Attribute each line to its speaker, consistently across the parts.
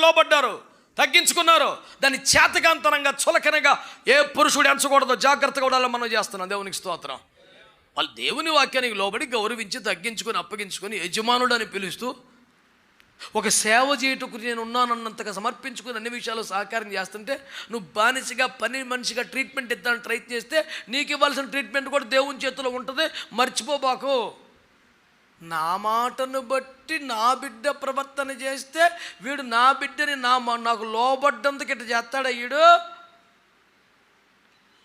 Speaker 1: లోబడ్డారు, తగ్గించుకున్నారు. దాన్ని చేతకాంతనంగా చులకనగా ఏ పురుషుడు ఎంచకూడదో జాగ్రత్తగా ఉండాలని మనం చేస్తున్నాం. దేవునికి స్తోత్రం. వాళ్ళు దేవుని వాక్యానికి లోబడి గౌరవించి తగ్గించుకొని అప్పగించుకొని యజమానుడు అని పిలుస్తూ ఒక సేవ చేయుటకు నేను ఉన్నానన్నంతగా సమర్పించుకుని అన్ని విషయాలు సహకారం చేస్తుంటే నువ్వు బానిసగా పని మనిషిగా ట్రీట్మెంట్ ఇద్దామని ట్రై చేస్తే నీకు ఇవ్వాల్సిన ట్రీట్మెంట్ కూడా దేవుని చేతిలో ఉంటుంది. మర్చిపోబాకు. నా మాటను బట్టి నా బిడ్డ ప్రవర్తన చేస్తే వీడు నా బిడ్డని నాకు లోబడ్డందుకు ఇట్లా చేస్తాడు. అయ్యుడు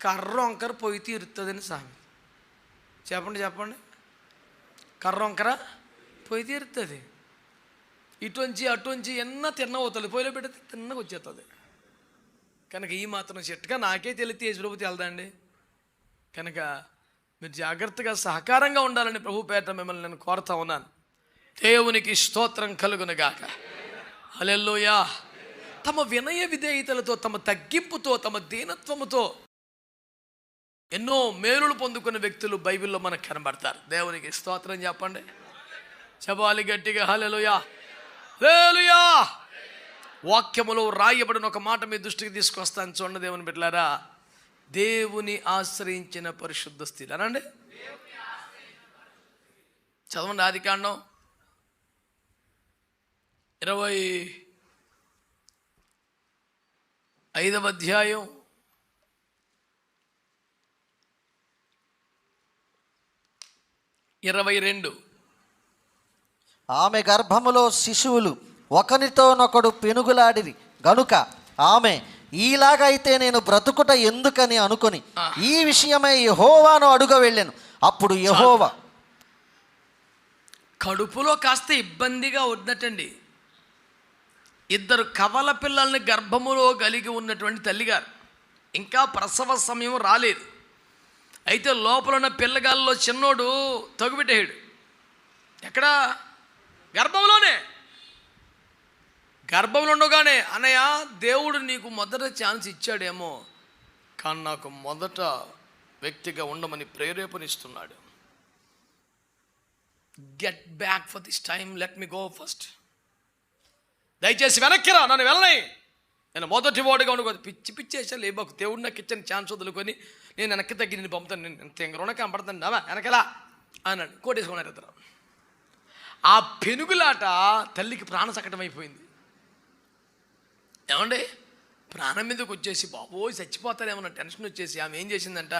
Speaker 1: కర్ర వంకర పొయ్యి తీరుతుందని సామెత. చెప్పండి. కర్ర వంకర పొయ్యి తీరుతుంది. ఇటుంచి అటుంచి ఎన్న తిన్నవుతుంది. పొయ్యిలో పెడితే తిన్నగా వచ్చేస్తుంది. కనుక ఈ మాత్రం చెట్టుగా నాకే తెలితే యేసుప్రభు వెళ్దాండి. కనుక మీరు జాగ్రత్తగా సహకారంగా ఉండాలని ప్రభు పేట మిమ్మల్ని నేను కోరుతా ఉన్నాను. దేవునికి స్తోత్రం కలుగునుగాక. హల్లెలూయా. తమ వినయ విధేయతలతో, తమ తగ్గింపుతో, తమ దీనత్వముతో ఎన్నో మేలులు పొందుకున్న వ్యక్తులు బైబిల్లో మనకు కనబడతారు. దేవునికి స్తోత్రం చెప్పండి. చెప్పాలి గట్టిగా. హల్లెలూయా, హల్లెలూయా. వాక్యములో రాయబడిన ఒక మాట మీ దృష్టికి తీసుకొస్తాను. చూడండి దేవుని బిడ్డలారా, దేవుని ఆశ్రయించిన పరిశుద్ధ స్త్రీలు అనండి. చదవండి ఆదికాండం 25వ అధ్యాయం 22.
Speaker 2: ఆమె గర్భములో శిశువులు ఒకరితోనొకడు పెనుగులాడిరి గనుక ఆమె ఈలాగైతే నేను బ్రతుకుట ఎందుకని అనుకొని ఈ విషయమై యెహోవాను అడుగ వెళ్ళాను. అప్పుడు యెహోవా
Speaker 1: కడుపులో కాస్త ఇబ్బందిగా ఉన్నట్టండి. 2 కవల పిల్లల్ని గర్భములో కలిగి ఉన్నటువంటి తల్లిగారు ఇంకా ప్రసవ సమయం రాలేదు. అయితే లోపల ఉన్న పిల్లగాల్లో చిన్నోడు తగుబెట్టాడు. ఎక్కడ? గర్భంలోనే. గర్భంలో ఉండగానే అన్నయ్య దేవుడు నీకు మొదట ఛాన్స్ ఇచ్చాడేమో, కానీ నాకు మొదట వ్యక్తిగా ఉండమని ప్రేరేపణిస్తున్నాడు. Get back for this time, let me go first. దయచేసి వెనక్కిరా, నన్ను వెళ్ళని. నేను మొదటి వాడుగా ఉండకూడదు. పిచ్చేసా లేబాకు. దేవుడు నాకు ఇచ్చిన ఛాన్స్ వదులుకొని నేను వెనక్కి తగ్గి నేను పంపుతాను. నేను తెంగరుణ కనపడతాను అవా వెనకలా అన్నాడు. కోటేసుకున్నారు ఇద్దరు. ఆ పెనుగులాట తల్లికి ప్రాణసకటం అయిపోయింది. ఏమండి, ప్రాణం మీదకి వచ్చేసి బాబోయ్ చచ్చిపోతారేమన్న టెన్షన్ వచ్చేసి ఆమె ఏం చేసిందంట,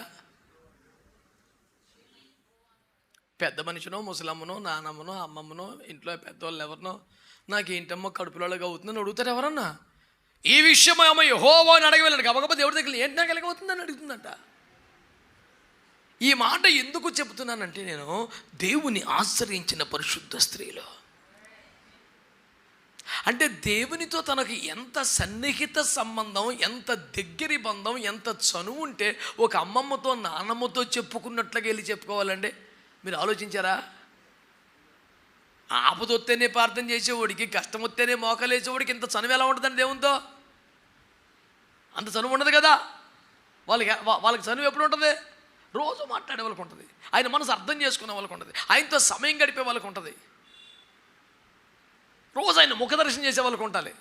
Speaker 1: పెద్ద మనిషినో ముసలమ్మనో నానమ్మనో అమ్మమ్మనో ఇంట్లో పెద్దవాళ్ళు ఎవరినో నాకేంటమ్మో కడుపులోగా అవుతుందని అడుగుతారు ఎవరన్నా. ఈ విషయం ఆమె యెహోవాని అడగ వెళ్ళాడు. గబగబా దేవుడి దగ్గర ఏంటి నాకు ఎలాగవుతుందని అడుగుతుందంట. ఈ మాట ఎందుకు చెబుతున్నానంటే, నేను దేవుని ఆశ్రయించిన పరిశుద్ధ స్త్రీలు అంటే దేవునితో తనకు ఎంత సన్నిహిత సంబంధం, ఎంత దగ్గరి బంధం, ఎంత చనువు ఉంటే ఒక అమ్మమ్మతో నాన్నమ్మతో చెప్పుకున్నట్లుగా వెళ్ళి చెప్పుకోవాలండి. మీరు ఆలోచించారా? ఆపదొత్తేనే ప్రార్థన చేసేవాడికి, కష్టం వస్తేనే మోకలేసేవాడికి ఇంత చనువు ఎలా ఉంటుందండి దేవునితో? అంత చనువు ఉండదు కదా. వాళ్ళకి చనువు ఎప్పుడు ఉంటుంది? రోజు మాట్లాడే వాళ్ళకి ఉంటుంది, ఆయన మనసు అర్థం చేసుకునే వాళ్ళకి ఉంటుంది, ఆయనతో సమయం గడిపే వాళ్ళకి ఉంటుంది, రోజు ఆయన ముఖదర్శనం చేసే వాళ్ళకి ఉండాలి.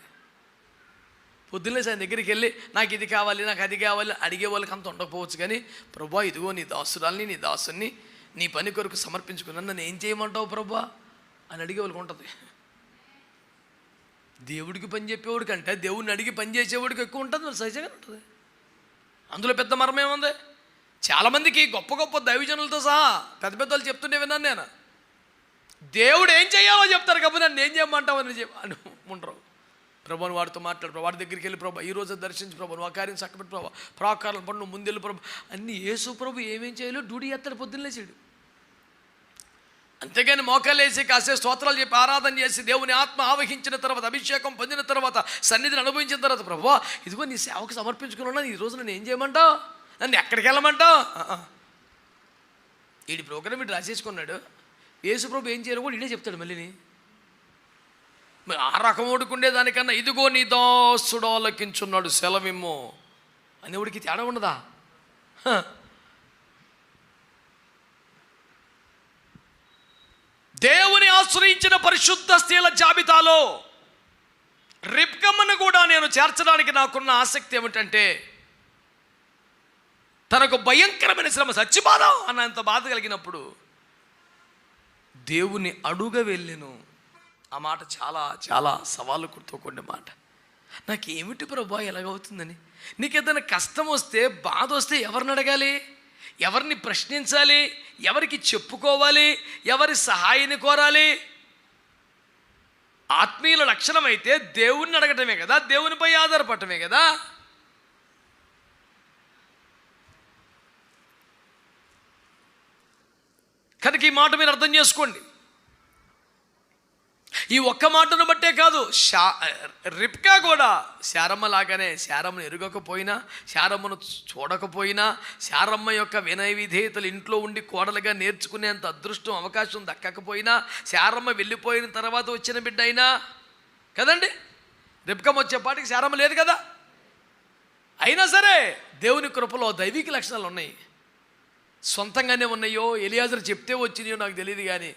Speaker 1: పొద్దున్నే ఆయన దగ్గరికి వెళ్ళి నాకు ఇది కావాలి నాకు అది కావాలి అడిగే వాళ్ళకి అంత ఉండకపోవచ్చు. కానీ ప్రభా ఇదిగో నీ దాసురాల్ని నీ దాసుని నీ పని కొరకు సమర్పించుకున్నాను, నన్ను ఏం చేయమంటావు ప్రభా అని అడిగే వాళ్ళకి ఉంటుంది. దేవుడికి పని చెప్పేవాడి కంటే దేవుడిని అడిగి పని చేసేవాడికి ఎక్కువ ఉంటుంది. మరి సహజంగా ఉంటుంది. అందులో పెద్ద మర్మం ఏముంది? చాలామందికి గొప్ప గొప్ప దైవజనులతో సహా పెద్ద పెద్దలు చెప్తుంటే విన్నాను నేను. దేవుడు ఏం చేయాలో చెప్తారు కాబట్టి నన్ను ఏం చేయమంటావు అని అని ఉండరు. ప్రభుని వాడితో మాట్లాడు, వాడి దగ్గరికి వెళ్ళి ప్రభు ఈరోజు దర్శించి ప్రభు నువ్వు ఆ కార్యం చక్కబెట్టి ప్రభు ప్రాకారాలు పడు నువ్వు ముందెళ్ళి ప్రభు అన్నీ యేసు ప్రభు ఏమేం చేయాలో డ్యూటీ ఎత్తాడు పొద్దున్నేసాడు. అంతేగాని మోకాలేసి కాసే స్తోత్రాలు చెప్పి ఆరాధన చేసి దేవుని ఆత్మ ఆవహించిన తర్వాత అభిషేకం పొందిన తర్వాత సన్నిధిని అనుభవించిన తర్వాత ప్రభు ఇదిగో నీ సేవకు సమర్పించుకున్నా ఈ రోజు నన్ను ఏం చేయమంటావు, నన్ను ఎక్కడికి వెళ్ళమంటావు? వీడి ప్రోగ్రాం వీడు రాసేసుకున్నాడు. యేసు ప్రభు ఏం చేయాలో కూడా ఇదే చెప్తాడు. మళ్ళీని మరి ఆ రకం ఓడుకుండే దానికన్నా ఇదిగో నీ దాసుడు ఆలకించున్నాడు సెలవిమ్ము అనేవాడికి తేడా ఉండదా? దేవుని ఆశ్రయించిన పరిశుద్ధ స్త్రీల జాబితాలో రిబ్కమ్మను చేర్చడానికి నాకున్న ఆసక్తి ఏమిటంటే, తనకు భయంకరమైన శ్రమ, చచ్చిపోదాం అన్నంత బాధ కలిగినప్పుడు దేవుని అడుగ వెళ్ళెను. ఆ మాట చాలా చాలా సవాలుతో కూడిన మాట. నాకేమిటి ప్రభా ఎలాగవుతుందని. నీకేదైనా కష్టం వస్తే, బాధ వస్తే ఎవరిని అడగాలి, ఎవరిని ప్రశ్నించాలి, ఎవరికి చెప్పుకోవాలి, ఎవరి సహాయాన్ని కోరాలి? ఆత్మీయుల లక్షణం అయితే దేవుణ్ణి అడగటమే కదా, దేవునిపై ఆధారపడటమే కదా. కనుక ఈ మాట మీరు అర్థం చేసుకోండి. ఈ ఒక్క మాటను బట్టే కాదు, రిబ్కా కూడా శారమ్మ లాగానే, శారమ్మను ఎరుగకపోయినా, శారమ్మను చూడకపోయినా, శారమ్మ యొక్క వినయ విధేయతలు ఇంట్లో ఉండి కోడలుగా నేర్చుకునేంత అదృష్టం అవకాశం దక్కకపోయినా, శారమ్మ వెళ్ళిపోయిన తర్వాత వచ్చిన బిడ్డ అయినా కదండి. రిబ్కా వచ్చేపాటికి శారమ్మ లేదు కదా. అయినా సరే దేవుని కృపలో దైవిక లక్షణాలు ఉన్నాయి. సొంతంగానే ఉన్నాయో, ఎలియాజరు చెప్తే వచ్చినాయో నాకు తెలియదు, కానీ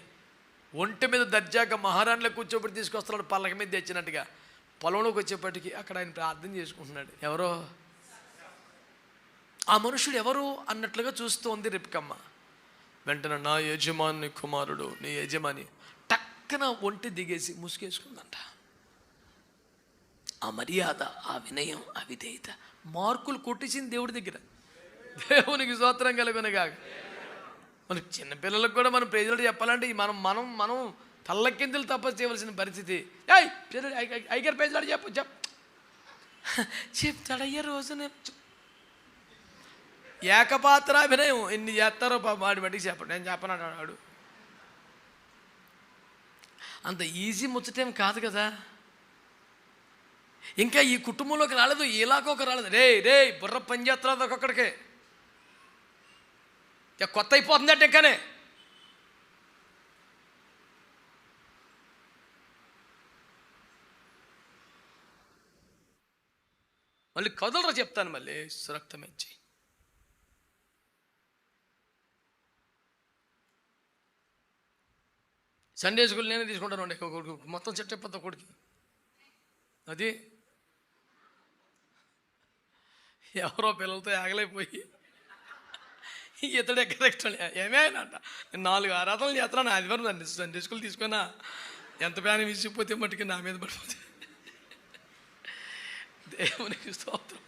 Speaker 1: ఒంటి మీద దర్జాగా మహారాణిలో కూర్చోబెట్టి తీసుకొస్తున్నాడు, పల్లక మీద తెచ్చినట్టుగా. పొలంలోకి వచ్చేప్పటికి అక్కడ ఆయన ప్రార్థన చేసుకుంటున్నాడు. ఎవరో ఆ మనుషుడు ఎవరు అన్నట్లుగా చూస్తూ ఉంది రిబ్కమ్మ. వెంటనే నా యజమాని కుమారుడు, నీ యజమాని టక్కన ఒంటి దిగేసి ముసుగేసుకుందంట. ఆ మర్యాద, ఆ వినయం, ఆ విధేయత మార్కులు కొట్టించింది దేవుడి దగ్గర. దేవునికి స్తోత్రం కలుగునుగాక. మన చిన్నపిల్లలకు కూడా మనం ప్రేజలు చెప్పాలంటే మనం మనం మనం తల్లకిందులు తపస్సు చేయవలసిన పరిస్థితి. ఐగారు ప్రేజలాడు చెప్తాడయ్యే రోజునే ఏకపాత్ర అభినయం ఎన్ని చేస్తారో వాడి బట్టికి చెప్పండి, నేను చెప్పనన్నాడు. అంత ఈజీ ముచ్చటేం కాదు కదా. ఇంకా ఈ కుటుంబంలోకి రాలేదు, ఇలాగొక రాలేదు. రే బుర్ర పని చేస్తున్నారు ఒక్కొక్కడికే. కొత్త అయిపోతుందంటే ఇంకానే. మళ్ళీ కథలరా చెప్తాను, మళ్ళీ సురక్తం ఇచ్చి. సండే స్కూల్ నేనే తీసుకుంటాను మొత్తం సెట్ అయిపోతా కొడుకు. అది ఎవరో పిల్లలతో ఆగలేకపోయి ఇతడే కరెక్ట్ ఏమేనంట. నేను 4 ఆరాధనలు చేస్తున్నాను, ఆదివారం సండే స్కూల్ తీసుకున్నా. ఎంత ప్యాన్ విసిగిపోతే మట్టుకి నా మీద పడిపోతే. దేవునికి స్తోత్రం.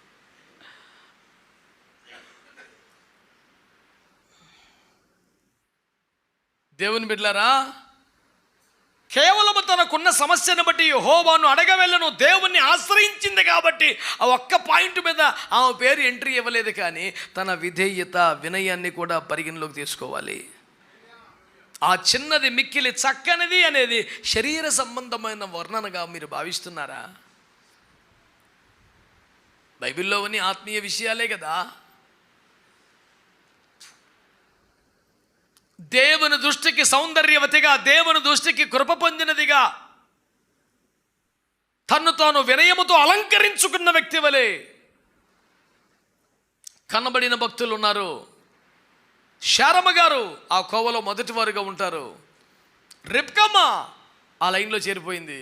Speaker 1: దేవుని బిడ్డలారా, కేవలం తనకున్న సమస్యను బట్టి యెహోవాను అడగవెళ్ళను, దేవుణ్ణి ఆశ్రయించింది కాబట్టి ఆ ఒక్క పాయింట్ మీద ఆమె పేరు ఎంట్రీ ఇవ్వలేదు. కానీ తన విధేయత, వినయాన్ని కూడా పరిగణలోకి తీసుకోవాలి. ఆ చిన్నది మిక్కిలి చక్కనిది అనేది శరీర సంబంధమైన వర్ణనగా మీరు భావిస్తున్నారా? బైబిల్లోని ఆత్మీయ విషయాలే కదా. దేవుని దృష్టికి సౌందర్యవతిగా, దేవుని దృష్టికి కృప పొందినదిగా, తన్ను తాను వినయముతో అలంకరించుకున్న వ్యక్తి వలె కనబడిన భక్తులు ఉన్నారు. శారమ్మ గారు ఆ కోవలో మొదటి వారుగా ఉంటారు. రిబ్కమ్మ ఆ లైన్లో చేరిపోయింది.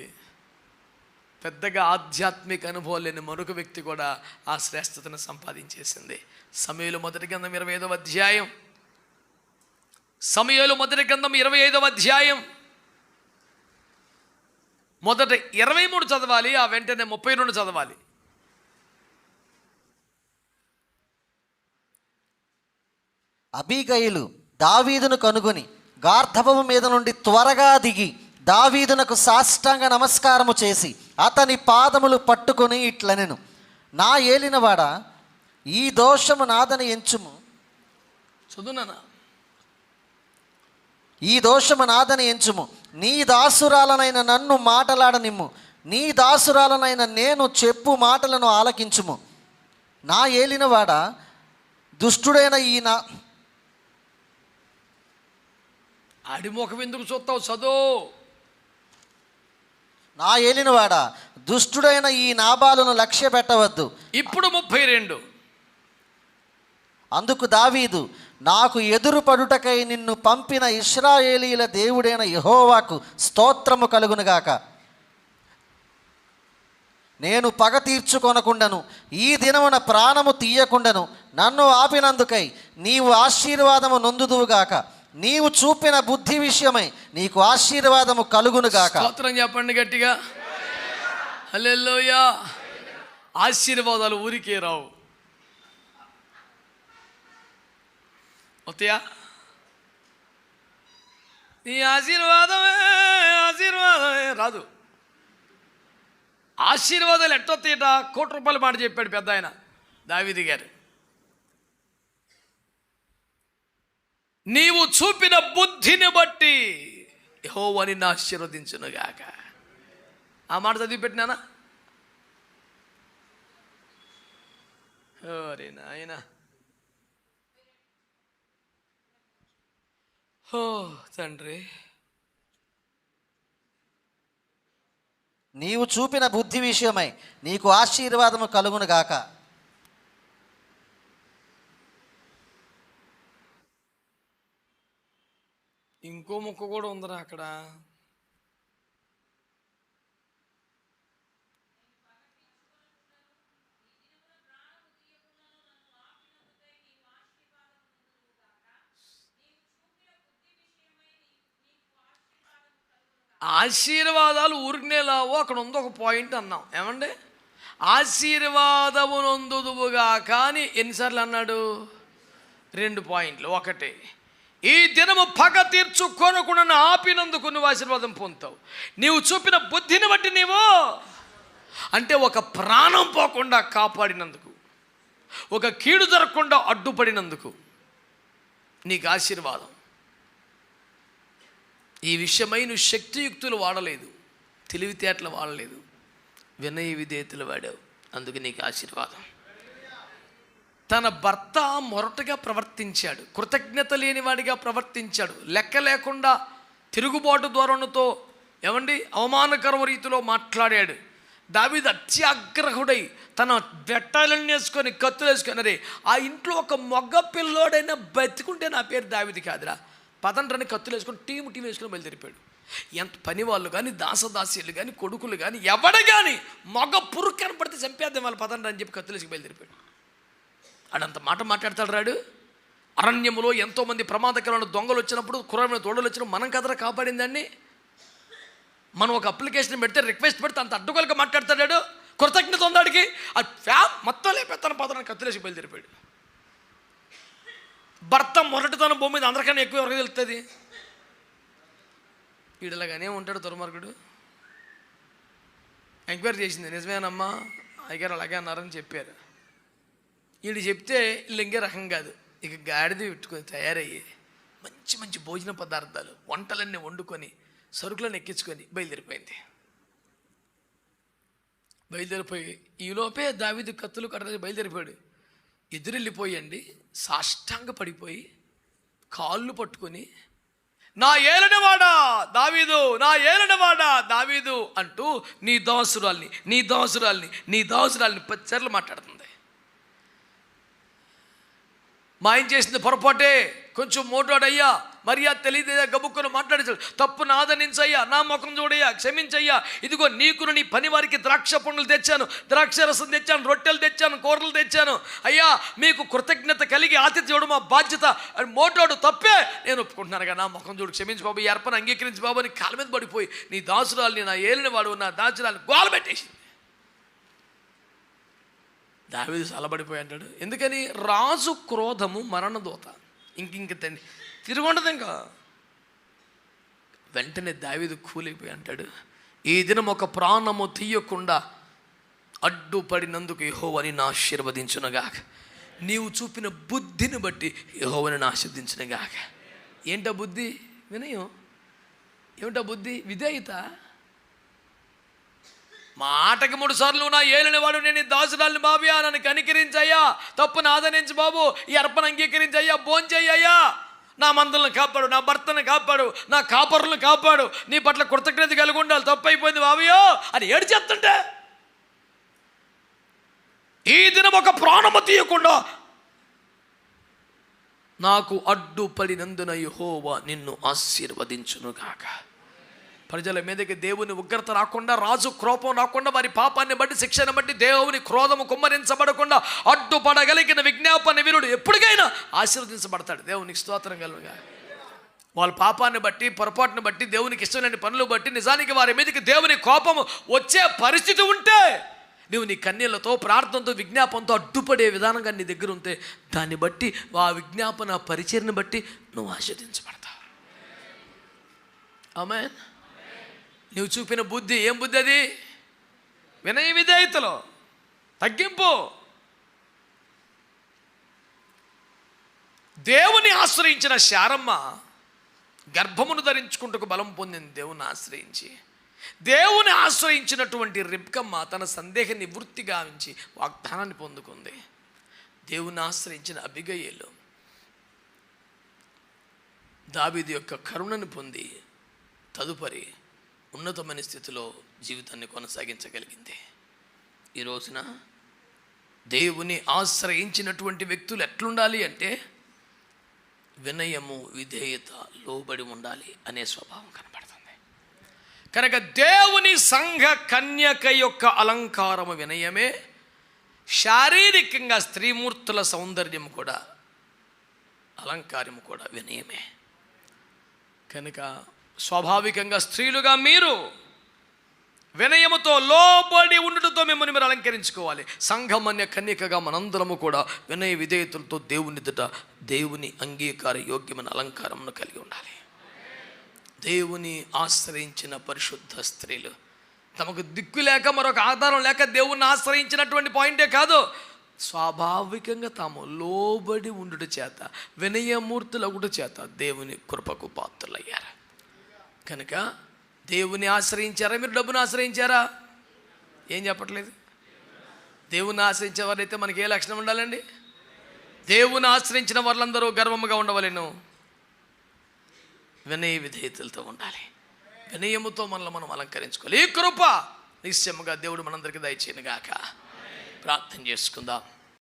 Speaker 1: పెద్దగా ఆధ్యాత్మిక అనుభవం లేని మరొక వ్యక్తి కూడా ఆ శ్రేష్టతను సంపాదించేసింది. సమూయేలు మొదటి గ్రంథం 25వ అధ్యాయం, సమూయేలు మొదటి గ్రంథం 25వ అధ్యాయం మొదట 23 చదవాలి, ఆ వెంటనే 32 చదవాలి.
Speaker 2: అబీగయిలు దావీదును కనుగొని గార్ధబము మీద నుండి త్వరగా దిగి దావీదునకు సాష్టాంగ నమస్కారము చేసి అతని పాదములు పట్టుకొని ఇట్లనెను, నా ఏలినవాడా, ఈ దోషము నాదని ఎంచుము.
Speaker 1: చదువునా?
Speaker 2: ఈ దోషము నాదని ఎంచుము, నీ దాసురాలనైన నన్ను మాటలాడనిమ్ము, నీ దాసురాలనైన నేను చెప్పు మాటలను ఆలకించుము. నా ఏలినవాడా, దుష్టుడైన ఈ
Speaker 1: ఆడిమోకం ఎందుకు చూస్తావు? చదువు.
Speaker 2: నా ఏలినవాడా, దుష్టుడైన ఈ నాబాలును లక్ష్య పెట్టవద్దు.
Speaker 1: ఇప్పుడు 32.
Speaker 2: అందుకు దావీదు, నాకు ఎదురు పడుటకై నిన్ను పంపిన ఇశ్రాయేలీల దేవుడైన యెహోవాకు స్తోత్రము కలుగునుగాక. నేను పగ తీర్చుకొనకుండాను ఈ దినమున ప్రాణము తీయకుండాను నన్ను ఆపినందుకై నీవు ఆశీర్వాదము నొందుదువుగాక. నీవు చూపిన బుద్ధి విషయమై నీకు ఆశీర్వాదము కలుగునుగాక.
Speaker 1: స్తోత్రం చెప్పండి గట్టిగా. హల్లెలూయా. ఆశీర్వాదాలు ఊరికే రావు. వస్తాయా? నీ ఆశీర్వాదమే రాదు. ఆశీర్వాదాలు ఎట్టొత్తాయట? ₹1,00,000 మాట చెప్పాడు పెద్ద ఆయన దావీదు గారు. నీవు చూపిన బుద్ధిని బట్టి యెహోవా నిన్ను ఆశీర్వదించునుగాక. ఆ మాట చదివి పెట్టినానా? ఓరే నాయన. ఓ తండ్రి,
Speaker 2: నీవు చూపిన బుద్ధి విషయమై నీకు ఆశీర్వాదము కలుగునుగాక.
Speaker 1: ఇంకో ముక్క కూడా ఉందిరా అక్కడ. ఆశీర్వాదాలు ఊరికనే లావో, అక్కడ ఉంది ఒక పాయింట్ అన్నాం. ఏమండి? ఆశీర్వాదము నొందుదువుగా. కానీ ఎన్నిసార్లు అన్నాడు? 2 పాయింట్లు. ఒకటి, ఈ దినము పగ తీర్చుకొనకుండా ఆపినందుకు నువ్వు ఆశీర్వాదం పొందుతావు. నీవు చూపిన బుద్ధిని బట్టి నీవు, అంటే ఒక ప్రాణం పోకుండా కాపాడినందుకు, ఒక కీడు జరగకుండా అడ్డుపడినందుకు నీకు ఆశీర్వాదం. ఈ విషయమై నువ్వు శక్తియుక్తులు వాడలేదు, తెలివితేటలు వాడలేదు, వినయ విధేయతలు వాడావు. అందుకు నీకు ఆశీర్వాదం. తన భర్త మొరటగా ప్రవర్తించాడు, కృతజ్ఞత లేనివాడిగా ప్రవర్తించాడు, లెక్క లేకుండా తిరుగుబాటు ధోరణితో ఏమండి అవమానకర రీతిలో మాట్లాడాడు. దావీదు అత్యాగ్రహుడై తన బెట్టాలను వేసుకొని కత్తులు వేసుకొని, అరే ఆ ఇంట్లో ఒక మొగ్గ పిల్లోడైనా బతికుంటే నా పేరు దావీదు కాదురా, పదండ్రని కత్తులు వేసుకొని టీము వేసుకొని బయలుదేరిపోయాడు. ఎంత పని వాళ్ళు కానీ, దాసదాసీలు కానీ, కొడుకులు కానీ, ఎవడ కానీ మొగ పురుగు కనపడితే చంపేద్దాం వాళ్ళు పదండ్ర అని చెప్పి కత్తులు వేసుకు బయలుదేరిపోయాడు. ఆడంత మాట మాట్లాడతాడు రాడు. అరణ్యములో ఎంతోమంది ప్రమాదకరమైన దొంగలు వచ్చినప్పుడు, క్రూరమైన తోడలు వచ్చినప్పుడు మనం కదరా కాపాడిందాన్ని. మనం ఒక అప్లికేషన్ పెడితే, రిక్వెస్ట్ పెడితే అంత అడ్డుకోలుగా మాట్లాడతాడు. కృతజ్ఞత ఉందాడికి. ఆ మొత్తం లేపెత్తాను పదనని కత్తులేసి బయలుదేరిపోయాడు. భర్త మొరటితన భూమి మీద అందరికన్నా ఎక్కువ ఎవరికి తెలుస్తుంది? వీడిలాగానే ఉంటాడు దుర్మార్గుడు. ఎంక్వైరీ చేసింది, నిజమేనమ్మా అయ్యగారు అలాగే అన్నారని చెప్పారు. వీడు చెప్తే వీళ్ళు ఇంకే రకం కాదు, ఇక గాడిద పెట్టుకొని తయారయ్యి మంచి మంచి భోజన పదార్థాలు, వంటలన్నీ వండుకొని సరుకులను ఎక్కించుకొని బయలుదేరిపోయింది. బయలుదేరిపోయి ఈలోపే దావీదు కత్తులు కట్టేసి బయలుదేరిపోయాడు. ఎదురెళ్ళిపోయండి సాష్టాంగ పడిపోయి కాళ్ళు పట్టుకొని, నా ఏలనవాడా దావీదు, నా ఏలనవాడా దావీదు అంటూ నీ దాసురాల్ని, నీ దాసురాల్ని, నీ దాసురాల్ని 10 సార్లు మాట్లాడుతుంది. మా ఆయన చేసింది పొరపాటే, కొంచెం మోటాడయ్యా, మర్యాద తెలియదేదా గబుక్కును మాట్లాడేసాడు. తప్పు నాదనించయ్యా, నా ముఖం చూడయ్యా, క్షమించయ్యా. ఇదిగో నీకును నీ పని వారికి ద్రాక్ష పండ్లు తెచ్చాను, ద్రాక్ష రసం తెచ్చాను, రొట్టెలు తెచ్చాను, కూరలు తెచ్చాను. అయ్యా మీకు కృతజ్ఞత కలిగి ఆతిథ్యం ఇవ్వడం మా బాధ్యత అని మోటాడు తప్పే నేను ఒప్పుకుంటున్నాను కదా, నా ముఖం చూడు, క్షమించు బాబు, ఈ అర్పణ అంగీకరించి బాబు అని కాళ్ళ మీద పడిపోయి నీ దాసురాల్ని, నా ఏలిన వాడు, నా దాసురాల్ని గోల పెట్టేసింది. దావీదు చల్లబడిపోయి అంటాడు. ఎందుకని? రాజు క్రోధము మరణదూత, ఇంక తిరుగుండదు ఇంకా. వెంటనే దావీదు కూలిపోయి అంటాడు, ఈ దినం ఒక ప్రాణము తీయకుండా అడ్డుపడినందుకు యెహోవాని ఆశీర్వదించునుగాక. నీవు చూపిన బుద్ధిని బట్టి యెహోవాని ఆశీర్వదించునుగాక. ఏంటా బుద్ధి? వినయం. ఏమిటా బుద్ధి? విధేయత. మాటకి 3 సార్లు నా ఏలిన వాడు, నేను దాసురాల్ని బాబయ్యా, నన్ను కనికరించయ్యా, తప్పు నాదనించు బాబు, ఈ అర్పణ అంగీకరించయ్యా, భోంచెయ్యా, నా మందలను కాపాడు, నా భర్తను కాపాడు, నా కాపరులను కాపాడు, నీ పట్ల కృతజ్ఞత కలిగి ఉండాలి, తప్పు అయిపోయింది బాబయ్యో అని ఏడు చెప్తుంటే, ఈ దినం ఒక ప్రాణము తీయకుండా నాకు అడ్డుపడినందున యెహోవా నిన్ను ఆశీర్వదించునుగాక. ప్రజల మీదకి దేవుని ఉగ్రత రాకుండా, రాజు కోపం రాకుండా, వారి పాపాన్ని బట్టి, శిక్షను బట్టి దేవుని క్రోధము కుమ్మరించబడకుండా అడ్డుపడగలిగిన విజ్ఞాపన వీరుడు ఎప్పటికైనా ఆశీర్వదించబడతాడు. దేవునికి స్తోత్రం కలుగుగా. వాళ్ళ పాపాన్ని బట్టి, పొరపాటును బట్టి, దేవునికి ఇష్టమైన పనులు బట్టి నిజానికి వారి మీదకి దేవుని కోపము వచ్చే పరిస్థితి ఉంటే, నువ్వు నీ కన్నీళ్లతో, ప్రార్థనతో, విజ్ఞాపనతో అడ్డుపడే విధానంగా నీ దగ్గర ఉంటే, దాన్ని బట్టి ఆ విజ్ఞాపన పరిచర్ని బట్టి నువ్వు ఆశీర్వదించబడతావు. ఆమేన్. నువ్వు చూపిన బుద్ధి ఏం బుద్ధి? అది వినయ విధేయతలో తగ్గింపు. దేవుని ఆశ్రయించిన శారమ్మ గర్భమును ధరించుకుంటూ బలం పొందింది దేవుని ఆశ్రయించి. దేవుని ఆశ్రయించినటువంటి రిబ్కమ్మ తన సందేహ నివృత్తి గావించి వాగ్దానాన్ని పొందుకుంది. దేవుని ఆశ్రయించిన అబిగయీలు దావీదు యొక్క కరుణను పొంది తదుపరి ఉన్నతమైన స్థితిలో జీవితాన్ని కొనసాగించగలిగింది. ఈ రోజున దేవుని ఆశ్రయించినటువంటి వ్యక్తులు ఎట్లుండాలి అంటే వినయము, విధేయత, లోబడి ఉండాలి అనే స్వభావం కనబడుతుంది. కనుక దేవుని సంఘ కన్యక యొక్క అలంకారము వినయమే. శారీరకంగా స్త్రీమూర్తుల సౌందర్యం కూడా, అలంకారము కూడా వినయమే. కనుక స్వాభావికంగా స్త్రీలుగా మీరు వినయముతో, లోబడి ఉండటంతో మిమ్మల్ని మీరు అలంకరించుకోవాలి. సంఘమన్య కన్యకగా మనందరము కూడా వినయ విధేయతలతో దేవుని ఎదుట దేవుని అంగీకార యోగ్యమైన అలంకారమును కలిగి ఉండాలి. దేవుని ఆశ్రయించిన పరిశుద్ధ స్త్రీలు తమకు దిక్కు లేక, మరొక ఆధారం లేక దేవుణ్ణి ఆశ్రయించినటువంటి పాయింటే కాదు, స్వాభావికంగా తాము లోబడి ఉండుట చేత, వినయమూర్తులగుట చేత దేవుని కృపకు పాత్రులయ్యారు. కనుక దేవుని ఆశ్రయించారా? మీరు డబ్బును ఆశ్రయించారా? ఏం చెప్పట్లేదు. దేవుని ఆశ్రయించేవారైతే మనకి ఏ లక్షణం ఉండాలండి? దేవుని ఆశ్రయించిన వాళ్ళందరూ గర్వముగా ఉండవలేను, వినయ విధేయతలతో ఉండాలి. వినయముతో మనల్ని మనం అలంకరించుకోవాలి. ఈ కృప నిశ్చయముగా దేవుడు మనందరికీ దయచేయను గాక. ప్రార్థన చేసుకుందాం.